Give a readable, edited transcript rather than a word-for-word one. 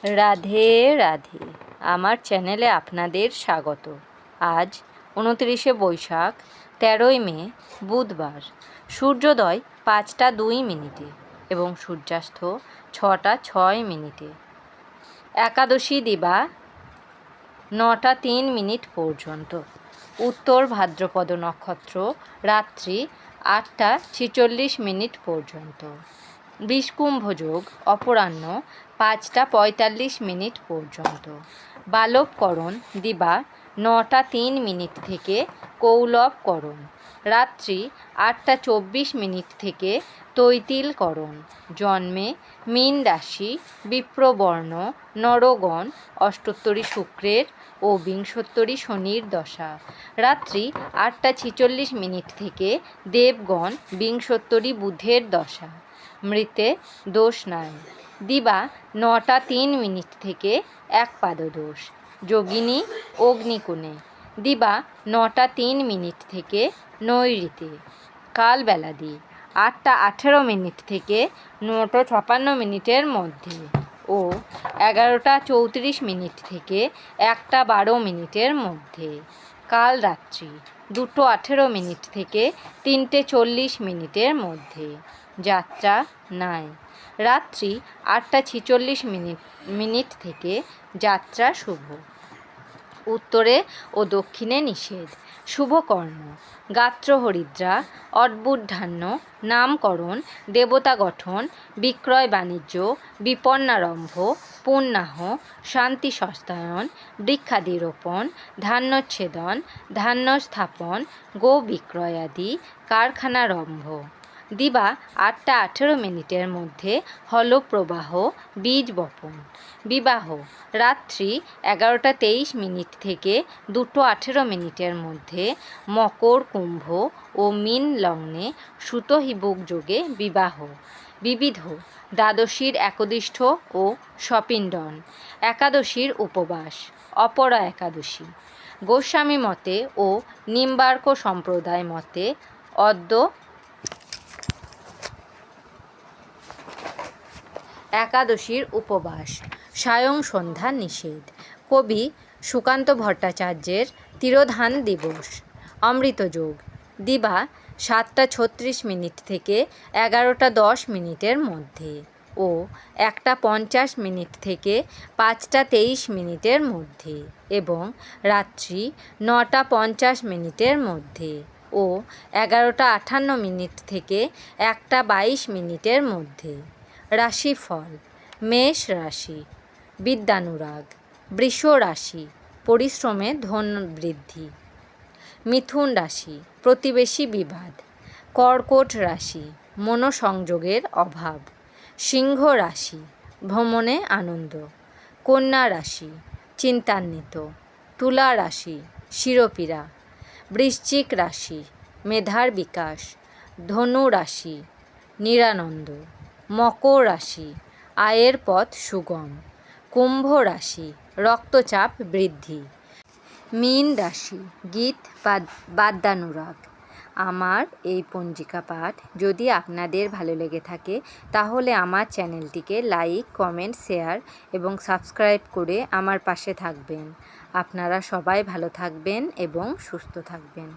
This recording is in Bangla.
রাধে রাধে। আমার চ্যানেলে আপনাদের স্বাগত। আজ 29শে বৈশাখ, 13ই মে, বুধবার। সূর্যোদয় 5টা 2 মিনিটে এবং সূর্যাস্ত 6টা 6 মিনিটে। একাদশী দিবা 9টা 3 মিনিট পর্যন্ত। উত্তর ভাদ্রপদ নক্ষত্র রাত্রি 8টা 46 মিনিট পর্যন্ত। বিষকুম্ভ যোগ অপরাহ্ন 5টা 45 মিনিট পর্যন্ত। বালবকরণ দিবা 9টা 3 মিনিট থেকে কৌলবকরণ রাত্রি 8টা 24 মিনিট থেকে তৈতিলকরণ। জন্মে মীন রাশি, বিপ্রবর্ণ, নরগণ, অষ্টোত্তরী শুক্রের ও বিংশোত্তরী শনির দশা। রাত্রি 8টা 46 মিনিট থেকে দেবগণ, বিংশোত্তরী বুধের দশা। মৃতে দোষ নাই। দিবা 9টা 3 মিনিট থেকে একপাদদোষ। যোগিনী অগ্নিকোণে দিবা 9টা 3 মিনিট থেকে নৈঋতে। কালবেলাদি 8টা 18 মিনিট থেকে 9টা 56 মিনিটের মধ্যে ও 11টা 34 মিনিট থেকে 1টা 12 মিনিটের মধ্যে। কাল রাত্রি 2টো 18 মিনিট থেকে 3টে 40 মিনিটের মধ্যে। যাত্রা নাই। রাত্রি 8টা 46 মিনিট থেকে যাত্রা শুভ। উত্তরে ও দক্ষিণে নিষেধ। শুভকর্ম গাত্র হরিদ্রা, অদ্ভুতধান্য, নামকরণ, দেবতা গঠন, বিক্রয় বাণিজ্য, বিপন্নারম্ভ, পুণ্যাহ, শান্তি সস্তায়ন, বৃক্ষাদিরোপণ, ধান্যচ্ছেদন, ধান্য স্থাপন, গো বিক্রয়াদি, কারখানারম্ভ। দিবা 8টা 18 মিনিটের মধ্যে হলপ্রবাহ, বীজ বপন। বিবাহ রাত্রি 11টা 23 মিনিট থেকে 2টো 18 মিনিটের মধ্যে মকর, কুম্ভ ও মীন লগ্নে সুতহিবুক যোগে বিবাহ। বিবিধ দ্বাদশীর একদিষ্ঠ ও সপিণ্ডন। একাদশীর উপবাস অপরা একাদশী। গোস্বামী মতে ও নিম্বার্ক সম্প্রদায় মতে অদ্য একাদশীর উপবাস। সায়ং সন্ধ্যা নিষেধ। কবি সুকান্ত ভট্টাচার্যের তিরোধান দিবস। অমৃতযোগ দিবা 7টা 36 মিনিট থেকে 11টা 10 মিনিটের মধ্যে ও 1টা 50 মিনিট থেকে 5টা 23 মিনিটের মধ্যে এবং রাত্রি 9টা 50 মিনিটের মধ্যে ও 11টা 58 মিনিট থেকে 1টা 22 মিনিটের মধ্যে। রাশিফল মেষ রাশি বিদ্যানুরাগ, বৃষ রাশি পরিশ্রমে ধন বৃদ্ধি, মিথুন রাশি প্রতিবেশী বিবাদ, কর্কট রাশি মনোসংযোগের অভাব, সিংহ রাশি ভ্রমণে আনন্দ, কন্যা রাশি চিন্তান্বিত, তুলা রাশি শিরোপীড়া, বৃশ্চিক রাশি মেধার বিকাশ, ধনু রাশি নিরানন্দ, মকর রাশি আয়ের পথ সুগম, কুম্ভ রাশি রক্তচাপ বৃদ্ধি, মীন রাশি গীত বাদ্যানুরাগ। আমার এই পঞ্জিকা পাঠ যদি আপনাদের ভালো লেগে থাকে তাহলে আমার চ্যানেলটিকে লাইক, কমেন্ট, শেয়ার এবং সাবস্ক্রাইব করে আমার পাশে থাকবেন। আপনারা সবাই ভালো থাকবেন এবং সুস্থ থাকবেন।